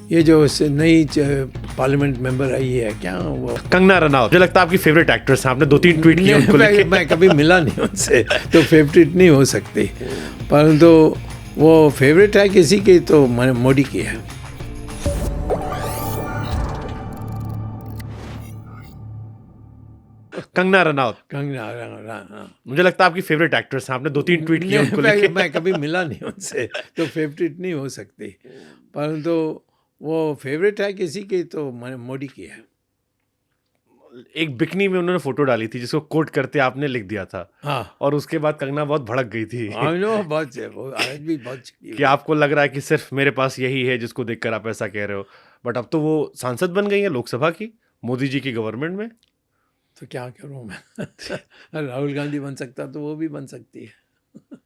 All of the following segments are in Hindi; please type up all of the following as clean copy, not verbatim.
ये जो नई पार्लियामेंट मेंबर आई है क्या वो कंगना रनावत, मुझे लगता है आपकी फेवरेट एक्ट्रेस हैं, आपने 2-3 ट्वीट किए उनको लेके। मैं कभी मिला नहीं उनसे तो फेवरेट नहीं हो सकती, परंतु वो फेवरेट है किसी की तो मोदी की है। कंगना रनावत, कंगना मुझे लगता है आपकी फेवरेट एक्ट्रेस हैं, आपने 2-3 ट्वीट किए उनको लेके। मैं कभी मिला नहीं उनसे तो फेवरेट नहीं हो सकती, परंतु वो फेवरेट है किसी की तो मोदी की है। एक बिकनी में उन्होंने फोटो डाली थी जिसको कोट करते आपने लिख दिया था, हाँ और उसके बाद कंगना बहुत भड़क गई थी आई नो, बहुत वो आज भी बहुत चिड़ी कि आपको लग रहा है कि सिर्फ मेरे पास यही है जिसको देखकर आप ऐसा कह रहे हो। बट अब तो वो सांसद बन गई है लोकसभा की, मोदी जी की गवर्नमेंट में। तो क्या करूँ मैं राहुल गांधी बन सकता तो वो भी बन सकती है।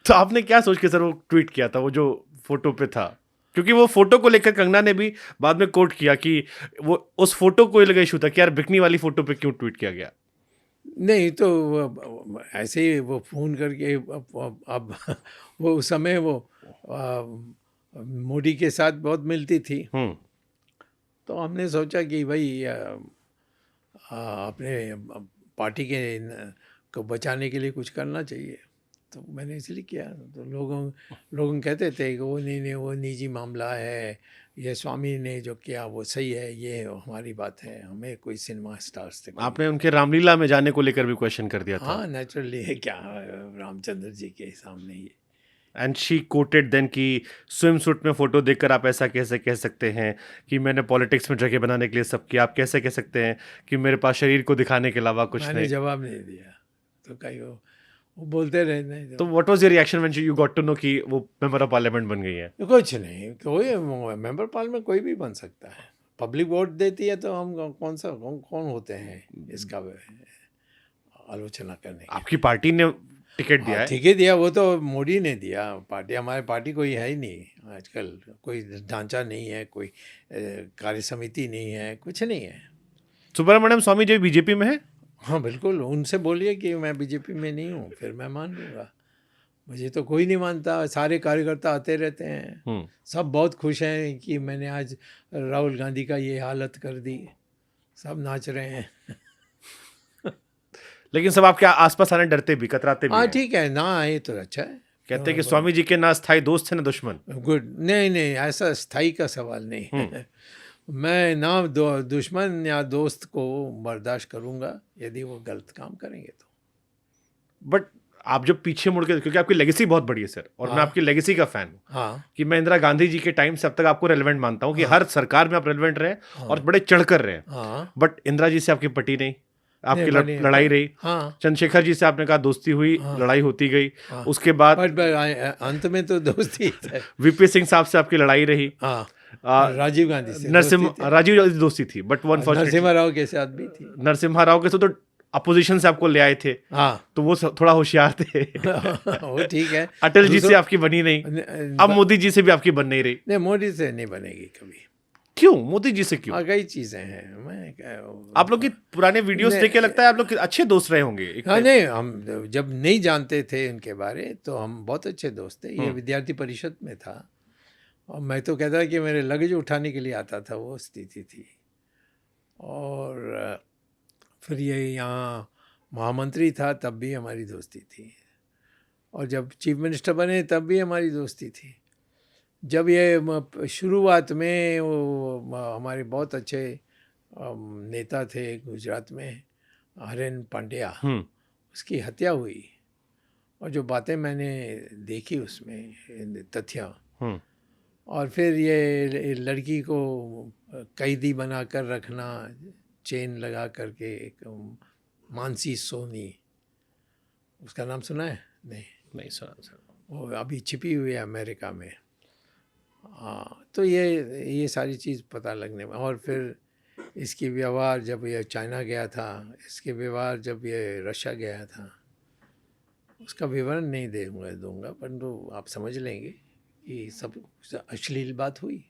तो आपने क्या सोच के सर वो ट्वीट किया था, वो जो फोटो पे था? क्योंकि वो फोटो को लेकर कंगना ने भी बाद में कोट किया कि वो उस फोटो को लगा इशू था कि यार बिकनी वाली फोटो पे क्यों ट्वीट किया गया। नहीं तो ऐसे ही वो फ़ोन करके अब वो उस समय वो मोदी के साथ बहुत मिलती थी, तो हमने सोचा कि भाई अपने पार्टी के को बचाने के लिए कुछ करना चाहिए, तो मैंने इसलिए किया। तो लोग कहते थे कि वो नहीं वो निजी मामला है, ये स्वामी ने जो किया वो सही है, ये हमारी बात है, हमें कोई सिनेमा स्टार्स से आपने उनके रामलीला में जाने को लेकर भी क्वेश्चन कर दिया था। हाँ नेचुरली है क्या रामचंद्र जी के सामने ही। एंड शी कोटेड देन कि स्विम सूट में फोटो देखकर आप ऐसा कैसे कह सकते हैं कि मैंने पॉलिटिक्स में जगह बनाने के लिए सब किया, आप कैसे कह सकते हैं कि मेरे पास शरीर को दिखाने के अलावा कुछ मैंने नहीं। जवाब नहीं दिया, तो कहीं वो बोलते रहे नहीं तो what was your reaction when you got to know कि वो मेंबर ऑफ पार्लियामेंट बन गई है? कुछ नहीं, कोई मेंबर पार्लियामेंट कोई भी बन सकता है, पब्लिक वोट देती है तो हम कौन होते हैं इसका आलोचना करने के। आपकी पार्टी ने टिकट दिया है। ठीक है दिया, वो तो मोदी ने दिया, पार्टी हमारी पार्टी कोई है ही नहीं आजकल, कोई ढांचा नहीं है, कोई कार्य समिति नहीं है, कुछ नहीं है। सुब्रमण्यम स्वामी जी बीजेपी में है? हाँ बिल्कुल, उनसे बोलिए कि मैं बीजेपी में नहीं हूँ, फिर मैं मान लूँगा। मुझे तो कोई नहीं मानता, सारे कार्यकर्ता आते रहते हैं, सब बहुत खुश हैं कि मैंने आज राहुल गांधी का ये हालत कर दी, सब नाच रहे हैं। लेकिन सब आपके आसपास आने डरते भी, कतराते भी हाँ हैं। ठीक है ना आए तो अच्छा है। कहते हैं कि स्वामी जी के ना स्थायी दोस्त हैं ना दुश्मन। गुड, नहीं ऐसा स्थाई का सवाल नहीं है। मैं ना दुश्मन या दोस्त को बर्दाश्त करूंगा यदि वो गलत काम करेंगे तो। बट आप जब पीछे मुड़ के, क्योंकि आपकी लेगेसी बहुत बड़ी है सर, और मैं आपकी लेगेसी का फैन हूँ। हाँ कि मैं इंदिरा गांधी जी के टाइम से अब तक आपको रेलेवेंट मानता हूँ कि हर सरकार में आप रेलेवेंट रहे और बड़े चढ़कर रहे। हाँ बट इंदिरा जी से आपकी पटी नहीं, आपकी नहीं, लड़ाई रही। हाँ चंद्रशेखर जी से आपने कहा दोस्ती हुई, लड़ाई होती गई। उसके बाद अंत में तो दोस्ती है। वीपी सिंह साहब से आपकी लड़ाई रही। हाँ राजीव गांधी से राजीव गांधी दोस्ती थी, बट वो नरसिम्हा राव के साथ भी थी। नरसिम्हा राव के साथ तो अपोजिशन से आपको ले आए थे। हाँ तो वो थोड़ा होशियार थे। वो ठीक है। अटल जी से आपकी बनी नहीं, अब मोदी जी से भी आपकी बन नहीं रही। नहीं मोदी से नहीं बनेगी कभी। क्यों? मोदी जी से क्यों? कई चीजें हैं, मैं आप लोग की पुराने वीडियोस देख के लगता है आप लोग अच्छे दोस्त रहे होंगे। हाँ नहीं, हम जब नहीं जानते थे इनके बारे तो हम बहुत अच्छे दोस्त थे। ये विद्यार्थी परिषद में था और मैं तो कहता कि मेरे लगेज उठाने के लिए आता था, वो स्थिति थी। और फिर ये यहाँ महामंत्री था तब भी हमारी दोस्ती थी, और जब चीफ मिनिस्टर बने तब भी हमारी दोस्ती थी। जब ये शुरुआत में वो हमारे बहुत अच्छे नेता थे गुजरात में, हरेन पांड्या, उसकी हत्या हुई और जो बातें मैंने देखी उसमें तथ्य, और फिर ये लड़की को कैदी बना कर रखना, चेन लगा करके, एक मानसी सोनी, उसका नाम सुना है? नहीं सुना सर। वो अभी छिपी हुई है अमेरिका में। हाँ तो ये सारी चीज़ पता लगने में, और फिर इसकी व्यवहार जब ये चाइना गया था, इसके व्यवहार जब ये रशिया गया था, उसका विवरण नहीं दूंगा, परंतु आप समझ लेंगे कि सब अश्लील बात हुई।